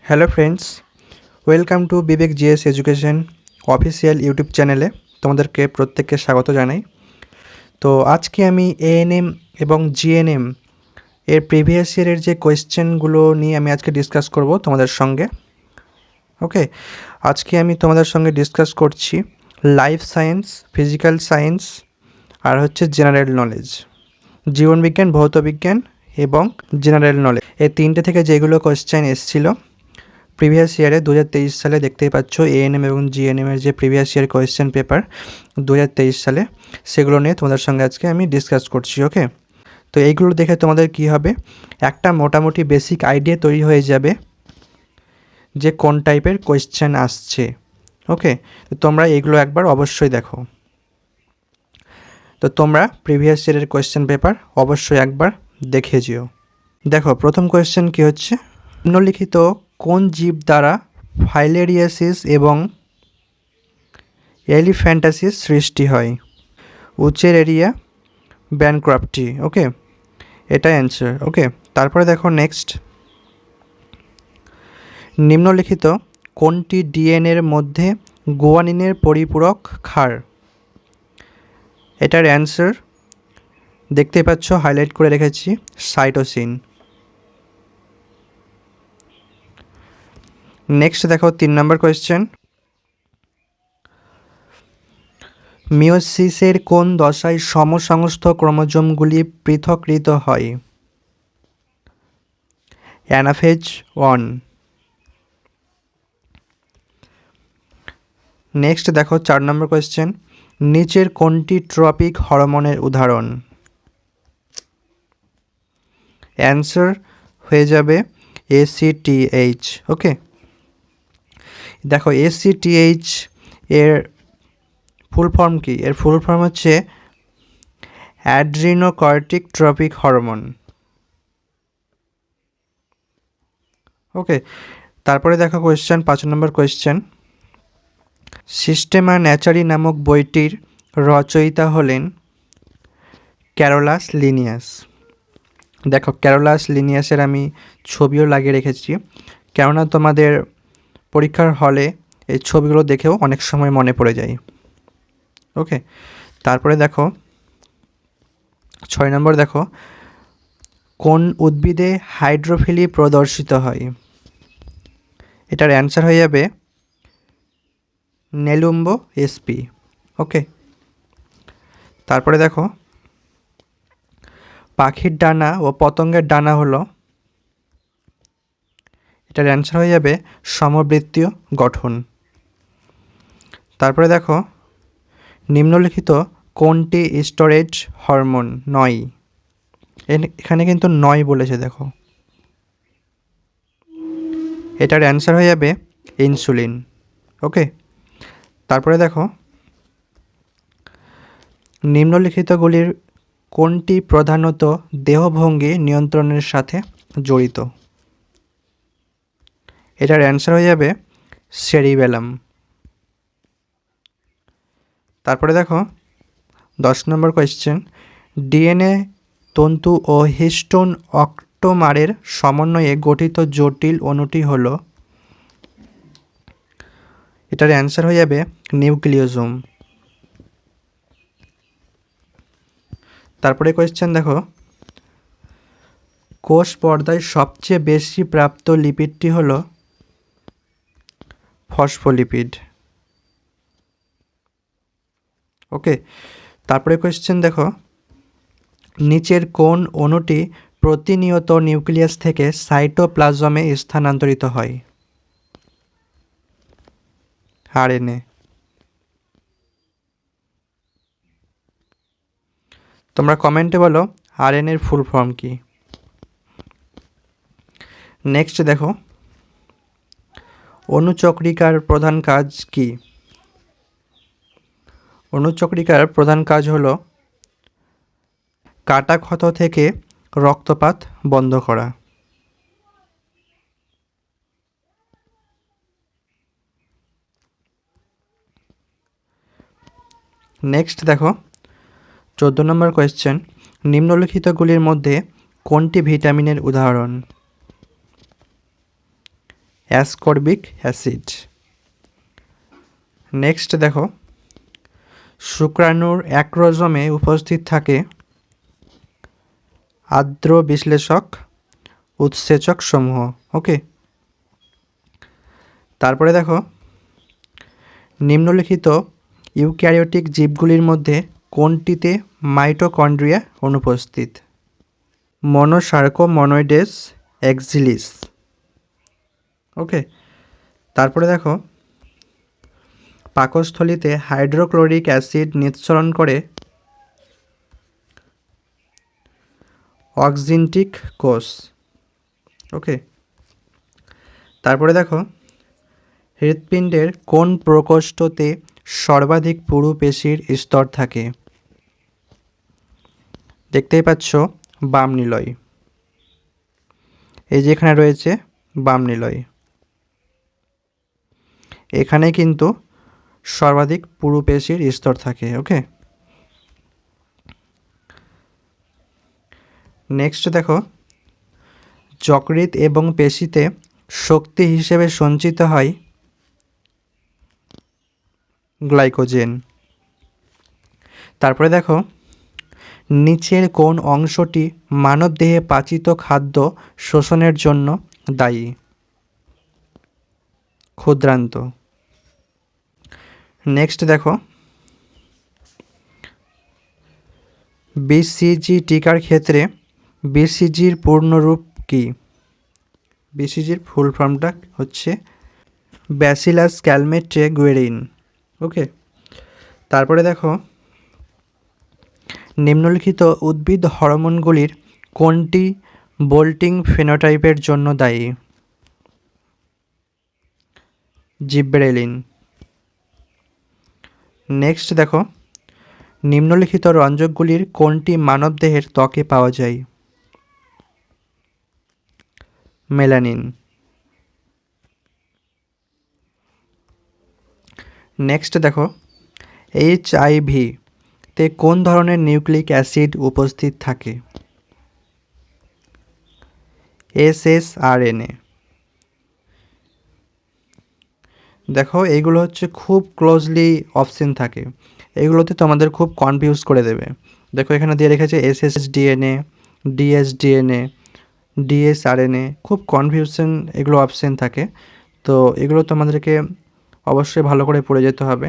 Hello friends, welcome to Bibek GS education official YouTube চ্যানেলে তোমাদেরকে প্রত্যেককে স্বাগত জানাই। তো আজকে আমি এএনএম এবং জিএনএম এর প্রিভিয়াস ইয়ারের যে কোয়েশ্চেনগুলো নিয়ে আমি আজকে ডিসকাস করব তোমাদের সঙ্গে। ওকে, আজকে আমি তোমাদের সঙ্গে ডিসকাস করছি লাইফ সায়েন্স, ফিজিক্যাল সায়েন্স আর হচ্ছে জেনারেল নলেজ, জীবনবিজ্ঞান, ভৌতবিজ্ঞান এবং জেনারেল নলেজ। এই তিনটে থেকে যেগুলো কোয়েশ্চেন এসেছিলো প্রিভিয়াস ইয়ারে 2023 সালে, দেখতেই পাচ্ছ এএনএম এবং জিএনএমের যে প্রিভিয়াস ইয়ার কোয়েশ্চেন পেপার 2023 সালে, সেগুলো নিয়ে তোমাদের সঙ্গে আজকে আমি ডিসকাস করছি। ওকে, তো এইগুলো দেখে তোমাদের কি হবে, একটা মোটামুটি বেসিক আইডিয়া তৈরি হয়ে যাবে যে কোন টাইপের কোয়েশ্চেন আসছে। ওকে, তো তোমরা এইগুলো একবার অবশ্যই দেখো। তো তোমরা প্রিভিয়াস ইয়ারের কোয়েশ্চেন পেপার অবশ্যই একবার দেখে যেও। দেখো, প্রথম কোয়েশ্চেন কি হচ্ছে, নিম্নলিখিত কোন জীব দ্বারা ফাইলেরিয়াসিস এবং এলিফ্যান্টাসিস সৃষ্টি হয়? উচেরেরিয়া ব্যানক্রাফটি। ওকে, এটাই অ্যান্সার। ওকে, তারপরে দেখো নেক্সট, নিম্নলিখিত কোনটি ডিএনএর মধ্যে গুয়ানিনের পরিপূরক ক্ষার? এটার অ্যান্সার দেখতে পাচ্ছ, হাইলাইট করে রেখেছি, সাইটোসিন। নেক্সট দেখো 3 নম্বর কোয়েশ্চেন, মিওসিসের কোন দশায় সমসংস্থ ক্রোমোজোমগুলি পৃথকীকৃত হয়? অ্যানাফেজ 1। নেক্সট দেখো 4 নম্বর কোয়েশ্চেন, নিচের কোনটি ট্রপিক হরমোনের উদাহরণ? অ্যান্সার হয়ে যাবে ACTH। ওকে, দেখো ACTH এর ফুল ফর্ম কি? এর ফুল ফর্ম হচ্ছে অ্যাড্রিনোকর্টিক ট্রপিক হরমোন। ওকে, তারপরে দেখো কোয়েশ্চেন 5 নম্বর কোয়েশ্চেন, সিস্টেমা ন্যাচারি নামক বইটির রচয়িতা হলেন ক্যারোলাস লিনিয়াস। দেখো, ক্যারোলাস লিনিয়াসের আমি ছবিও লাগিয়ে রেখেছি, কেননা তোমাদের পরীক্ষার হলে এই ছবিগুলো দেখেও অনেক সময় মনে পড়ে যায়। ওকে, তারপরে দেখো 6 নম্বর, দেখো কোন উদ্ভিদে হাইড্রোফিলি প্রদর্শিত হয়? এটার অ্যান্সার হয়ে যাবে নেলুম্বো এসপি। ওকে, তারপরে দেখো পাখির ডানা ও পতঙ্গের ডানা হলো, এটার অ্যান্সার হয়ে যাবে সমবৃত্তীয় গঠন। তারপরে দেখো নিম্নলিখিত কোনটি স্টোরেজ হরমোন নয়? এখানে কিন্তু নয় বলেছে, দেখো এটার অ্যান্সার হয়ে যাবে ইনসুলিন। ওকে, তারপরে দেখো নিম্নলিখিতগুলির কোনটি প্রধানত দেহভঙ্গি নিয়ন্ত্রণের সাথে জড়িত? এটার অ্যান্সার হয়ে যাবে সেরিবেলাম। তারপরে দেখো 10 নম্বর কোয়েশ্চেন, ডিএনএ তন্তু ও হিস্টোন অক্টোমারের সমন্বয়ে গঠিত জটিল অণুটি হলো, এটার অ্যান্সার হয়ে যাবে নিউক্লিওজোম। তারপরে কোয়েশ্চেন দেখো, কোষ পর্দায় সবচেয়ে বেশি প্রাপ্ত লিপিডটি হলো ফসফোলিপিড। ওকে, তারপরে কোয়েশ্চেন দেখো, নিচের কোন অণুটি প্রতিনিয়ত নিউক্লিয়াস থেকে সাইটোপ্লাজমে স্থানান্তরিত হয়? আরএনএ। তোমরা কমেন্টে বলো আরএনএর ফুল ফর্ম কি। নেক্সট দেখো, অণুচক্রিকার প্রধান কাজ কি? অণুচক্রিকার প্রধান কাজ হলো কাটা ক্ষত থেকে রক্তপাত বন্ধ করা। নেক্সট দেখো 14 নম্বর কোয়েশ্চেন, নিম্নলিখিতগুলির মধ্যে কোনটি ভিটামিনের উদাহরণ? Ascorbic acid. নেক্সট দেখো, শুক্রাণুর অ্যাক্রোজোমে উপস্থিত থাকে আর্দ্র বিশ্লেষক উৎসেচক সমূহ। ওকে, তারপরে দেখো, নিম্নলিখিত ইউক্যারিওটিক জীবগুলির মধ্যে কোনটিতে মাইটোকন্ড্রিয়া অনুপস্থিত? মনোসার্কোমনোইডেস এক্সিলিস। ওকে, তারপরে দেখো, পাকস্থলীতে হাইড্রোক্লোরিক অ্যাসিড নিঃসরণ করে অক্সিনটিক কোষ। ওকে, তারপরে দেখো, হৃৎপিণ্ডের কোন প্রকোষ্ঠতে সর্বাধিক পুরু পেশির স্তর থাকে? দেখতেই পাচ্ছ বাম নিলয়, এই যে এখানে রয়েছে বাম নিলয়, এখানে কিন্তু সর্বাধিক পুরু পেশির স্তর থাকে। ওকে, নেক্সট দেখো, যকৃৎ এবং পেশিতে শক্তি হিসেবে সঞ্চিত হয় গ্লাইকোজেন। তারপরে দেখো, নিচের কোন অংশটি মানবদেহে পাচিত খাদ্য শোষণের জন্য দায়ী? ক্ষুদ্রান্ত। নেক্সট দেখো, বিসিজি টিকার ক্ষেত্রে বিসিজির পূর্ণরূপ কি? বিসিজির ফুল ফর্মটা হচ্ছে ব্যাসিলাস ক্যালমেট্রে গুয়েরিন। ওকে, তারপরে দেখো, নিম্নলিখিত উদ্ভিদ হরমোনগুলির কোনটি বোল্টিং ফেনোটাইপের জন্য দায়ী? জিব্রেলিন। নেক্সট দেখো, নিম্নলিখিত রঞ্জকগুলির কোনটি মানবদেহের ত্বকে পাওয়া যায়? মেলানিন। নেক্সট দেখো, এইচআইভি তে কোন ধরনের নিউক্লিক অ্যাসিড উপস্থিত থাকে? এসএসআরএনএ। দেখো, এইগুলো হচ্ছে খুব ক্লোজলি অপশন থাকে, এইগুলোতে তোমাদের খুব কনফিউজ করে দেবে। দেখো, এখানে দিয়ে রেখেছে এসএসডিএনএ, ডিএসডিএনএ, ডিএসআরএনএ, খুব কনফিউশন এগুলো অপশন থাকে, তো এগুলো তোমাদেরকে অবশ্যই ভালো করে পড়ে যেতে হবে।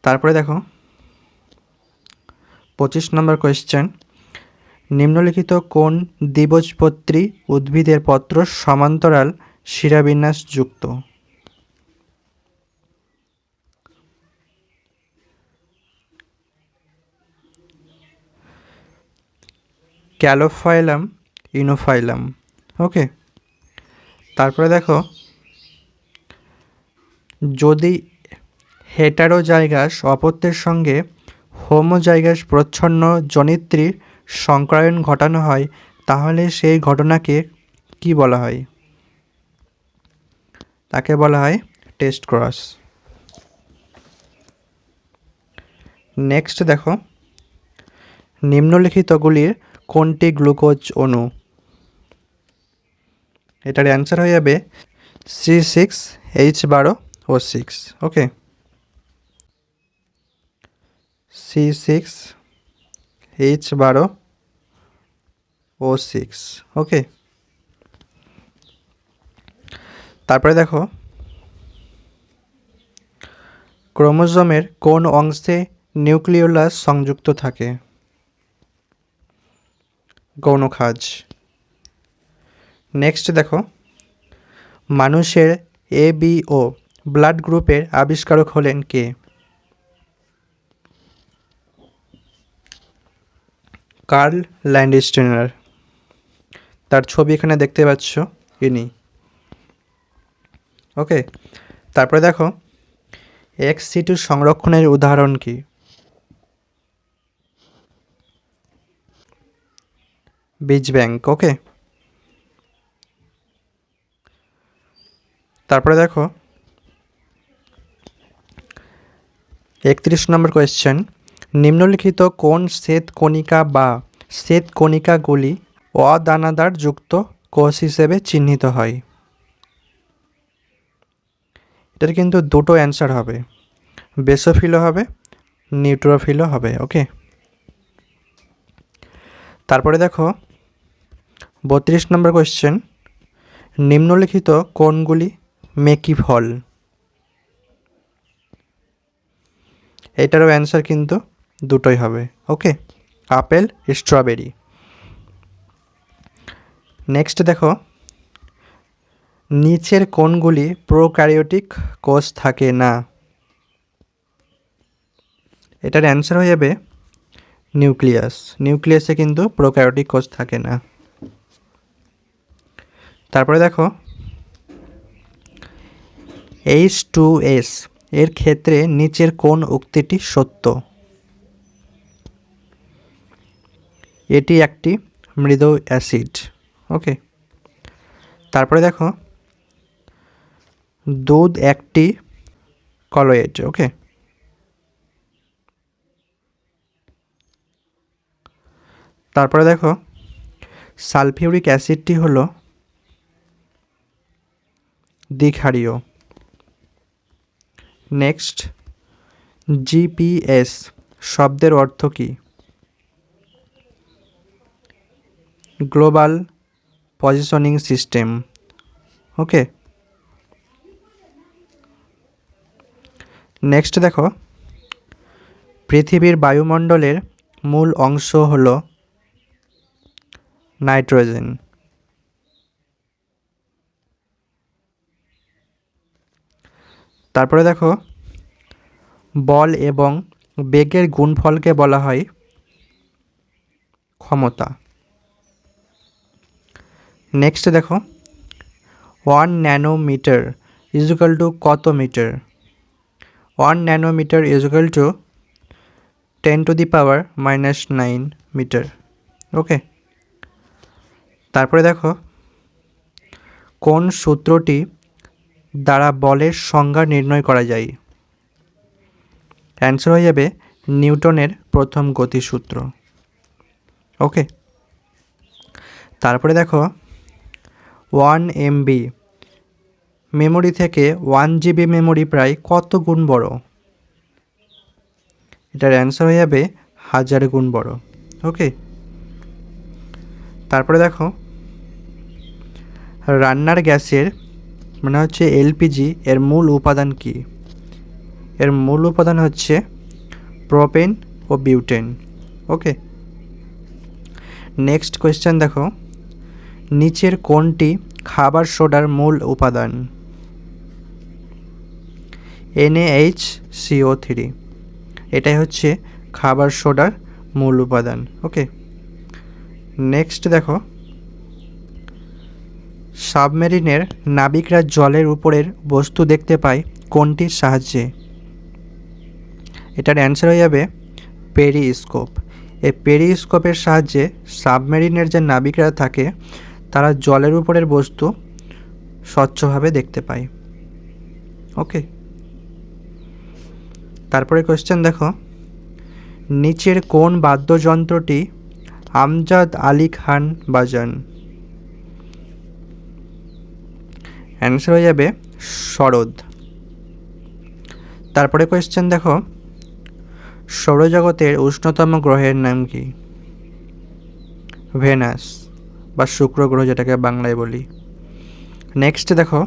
তারপরে দেখো, 25 নম্বর কোয়েশ্চেন, নিম্নলিখিত কোন দ্বিবীজপত্রী উদ্ভিদের পত্র সমান্তরাল শিরাবিন্যাস যুক্ত? ক্যালোফাইলাম, ইনোফাইলাম। ওকে, তারপরে দেখো, যদি হেটারোজাইগাস অপত্যের সঙ্গে হোমোজাইগাস প্রচ্ছন্ন জনিত্রীর সংক্রায়ন ঘটানো হয় তাহলে সেই ঘটনাকে কি বলা হয়? তাকে বলা হয় টেস্ট ক্রস। নেক্সট দেখো, নিম্নলিখিতগুলির কোনটি গ্লুকোজ অণু? এটার অ্যান্সার হয়ে যাবে C6H12O6। ওকে, C6H12O6। ওকে, তারপরে দেখো, ক্রোমোজোমের কোন অংশে নিউক্লিওলাস সংযুক্ত থাকে? গৌণখাজ। নেক্সট দেখো, মানুষের ABO ব্লাড গ্রুপের আবিষ্কারক হলেন কে? কার্ল ল্যান্ডস্টেনার। তার ছবি এখানে দেখতে পাচ্ছ, ইনি। ওকে, তারপরে দেখো, ex-situ সংরক্ষণের উদাহরণ কি? বীজ ব্যাংক। ওকে, তারপরে দেখো, 31 নম্বর কোয়েশ্চেন, নিম্নলিখিত কোন শ্বেত কণিকা বা শ্বেত কণিকাগুলি অদানাদার যুক্ত কোষ হিসেবে চিহ্নিত হয়? এটার কিন্তু দুটো অ্যান্সার হবে, বেসোফিলও হবে, নিউট্রোফিলও হবে। ওকে, তারপরে দেখো 32 নম্বর কোয়েশ্চেন, নিম্নলিখিত কোনগুলি মেকি ফল? এটারও অ্যান্সার কিন্তু দুটোই হবে। ওকে, আপেল, স্ট্রবেরি। নেক্সট দেখো, নিচের কোনগুলি প্রোক্যারিওটিক কোষ থাকে না? এটার অ্যান্সার হয়ে যাবে নিউক্লিয়াস। নিউক্লিয়াসে কিন্তু প্রোক্যারিওটিক কোষ থাকে না। তারপরে দেখো H2S এর ক্ষেত্রে নিচের কোন উক্তিটি সত্য? এটি একটি মৃদু অ্যাসিড। ওকে, তারপরে দেখো দুধ একটি কলয়েড। ওকে, তারপরে দেখো সালফিউরিক অ্যাসিডটি হলো দ্বিক্ষারীয়। নেক্সট, জিপিএস শব্দের অর্থ কী? Global positioning system. Okay, next দেখো পৃথিবীর বায়ুমণ্ডলের মূল অংশ হলো নাইট্রোজেন। তারপরে দেখো বল এবং বেগের গুণফলকে বলা হয় ক্ষমতা। নেক্সট দেখো 1 ন্যানোমিটার ইজুকাল টু কত metre? 1 nanometre equal to 10⁻⁹ metre. Okay, তারপরে দেখো কোন সূত্রটি দ্বারা বলের সংজ্ঞা নির্ণয় করা যায়? অ্যান্সার হয়ে যাবে নিউটনের প্রথম গতিসূত্র। ওকে, তারপরে দেখো 1 MB মেমোরি থেকে 1 GB মেমোরি প্রায় কত গুণ বড়? এটার অ্যান্সার হয়ে যাবে 1000 গুণ বড়। ওকে, তারপরে দেখো রান্নার গ্যাসের মানে হচ্ছে এলপিজি এর মূল উপাদান কি? এর মূল উপাদান হচ্ছে প্রোপেন ও বিউটেন। ওকে, নেক্সট কোয়েশ্চেন দেখো নিচের কোনটি খাবার সোডার মূল উপাদান? NaHCO3 এটাই হচ্ছে খাবার সোডার মূল উপাদান। ওকে, নেক্সট দেখো সাবমেরিনের নাবিকরা জলের উপরের বস্তু দেখতে পায় কোনটির সাহায্যে? এটার অ্যান্সার হয়ে যাবে পেরিস্কোপ। এই পেরিস্কোপের সাহায্যে সাবমেরিনের যে নাবিকরা থাকে তারা জলের উপরের বস্তু স্বচ্ছভাবে দেখতে পায়। ওকে, তারপরে কোয়েশ্চেন দেখো নিচের কোন বাদ্যযন্ত্রটি আমজাদ আলী খান বাজান? অ্যান্সার হয়ে যাবে সরোদ। তারপরে কোয়েশ্চেন দেখো সৌরজগতের উষ্ণতম গ্রহের নাম কি? ভেনাস বা শুক্র গ্রহ যেটাকে বাংলায় বলি। নেক্সট দেখো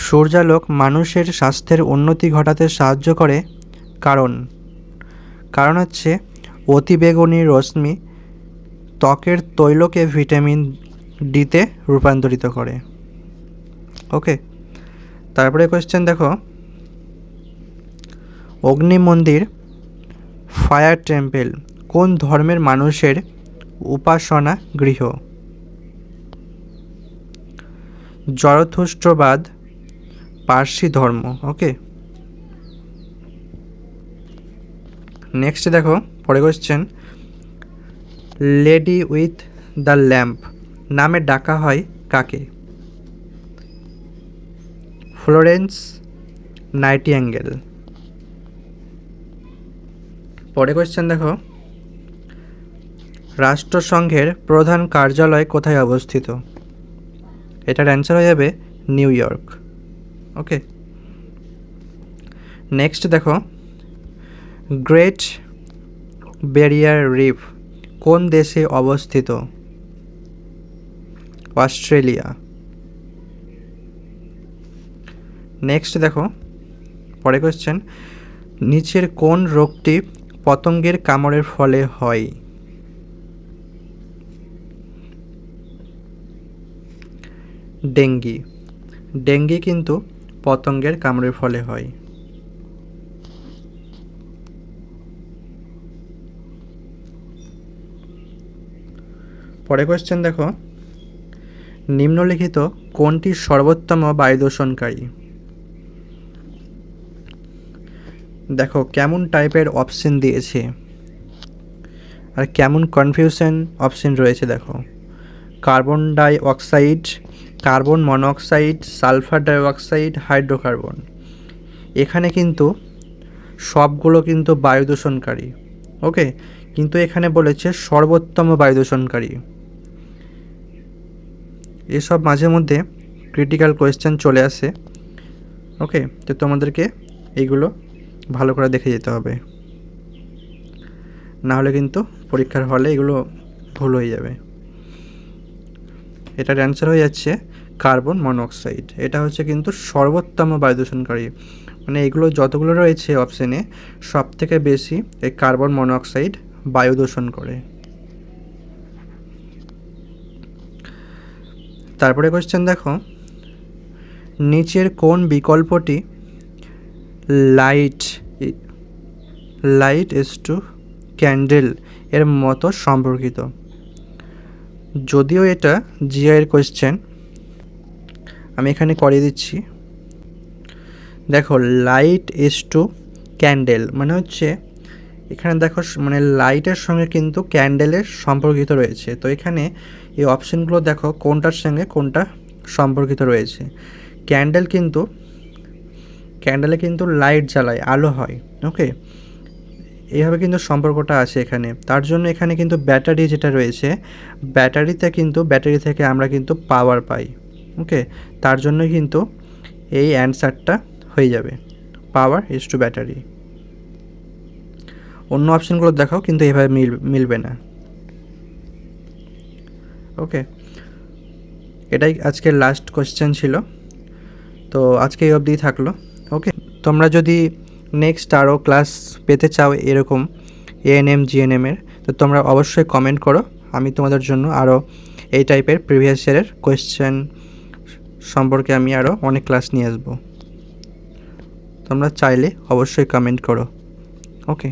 সূর্যালোক মানুষের স্বাস্থ্যের উন্নতি ঘটাতে সাহায্য করে কারণ হচ্ছে অতিবেগুনি রশ্মি ত্বকের তৈলকে ভিটামিন ডিতে রূপান্তরিত করে। ওকে, তারপরে কোয়েশ্চেন দেখো অগ্নি মন্দির ফায়ার টেম্পল কোন ধর্মের মানুষের উপাসনা গৃহ? জরথুস্ট্রবাদ পার্সি ধর্ম। ওকে, নেক্সট দেখো পরে question lady with the lamp নামে ডাকা হয় কাকে? Florence nightingale. পরে কোয়েশ্চেন দেখো রাষ্ট্রসংঘের প্রধান কার্যালয় কোথায় অবস্থিত? এটার অ্যান্সার হয়ে যাবে নিউ ইয়র্ক। ওকে, নেক্সট দেখো, গ্রেট ব্যারিয়ার রিফ কোন দেশে অবস্থিত? অস্ট্রেলিয়া। নেক্সট দেখো, পরে কোশ্চেন, নিচের কোন রোগটি পতঙ্গের কামড়ের ফলে হয়? ডেঙ্গি। ডেঙ্গি কিন্তু পতঙ্গের কামড়ের ফলে হয়। পরে কোশ্চেন দেখো, নিম্নলিখিত কোনটি সর্বোত্তম বায়ু দূষণকারী? দেখো কেমন টাইপের অপশন দিয়েছে আর কেমন কনফিউশন অপশন রয়েছে। দেখো, carbon dioxide, carbon monoxide, sulphur dioxide, hydrocarbon. এখানে কিন্তু সবগুলো কিন্তু বায়ু দূষণকারী। ওকে, কিন্তু এখানে বলেছে সর্বোত্তম বায়ু দূষণকারী। এসব মাঝে মধ্যে ক্রিটিক্যাল কোয়েশ্চেন চলে আসে। ওকে, তো তোমাদেরকে এইগুলো ভালো করে দেখে যেতে হবে, না হলে কিন্তু পরীক্ষার হলে এগুলো ভুল হয়ে যাবে। এটার অ্যান্সার হয়ে যাচ্ছে কার্বন মনোক্সাইড। এটা হচ্ছে কিন্তু সর্বোত্তম বায়ু দূষণকারী, মানে এগুলো যতগুলো রয়েছে অপশানে সব থেকে বেশি এই কার্বন মনোক্সাইড বায়ু দূষণ করে। তারপরে কোশ্চেন দেখো, নিচের কোন বিকল্পটি লাইট ইজ টু ক্যান্ডেল এর মতো সম্পর্কিত? যদিও এটা জিআই এর কোশ্চেন, আমি এখানে করিয়ে দিচ্ছি। দেখো, লাইট ইজ টু ক্যান্ডেল মানে হচ্ছে এখানে দেখো মানে লাইটের সঙ্গে কিন্তু ক্যান্ডেলের সম্পর্কিত রয়েছে। তো এখানে এই অপশানগুলো দেখো কোনটার সঙ্গে কোনটা সম্পর্কিত রয়েছে। ক্যান্ডেলে কিন্তু লাইট জ্বালায়, আলো হয়। ওকে, এইভাবে কিন্তু সম্পর্কটা আছে এখানে। তার জন্য এখানে কিন্তু ব্যাটারি যেটা রয়েছে, ব্যাটারি থেকে আমরা কিন্তু পাওয়ার পাই। ওকে, তার জন্য কিন্তু এই অ্যান্সারটা হয়ে যাবে পাওয়ার ইজ টু ব্যাটারি। অন্য অপশানগুলো দেখাও কিন্তু এভাবে মিলবে না। ওকে, এটাই আজকের লাস্ট কোশ্চেন ছিল। তো আজকে এই অবধিই থাকলো। ওকে, তোমরা যদি নেক্সট আরও ক্লাস পেতে চাও এরকম এএনএম জিএনএমের, তো তোমরা অবশ্যই কমেন্ট করো। আমি তোমাদের জন্য আরও এই টাইপের প্রিভিয়াস ইয়ারের কোয়েশ্চেন সম্পর্কে আমি আরও অনেক ক্লাস নিয়ে আসবো। তোমরা চাইলে অবশ্যই কমেন্ট করো। ওকে।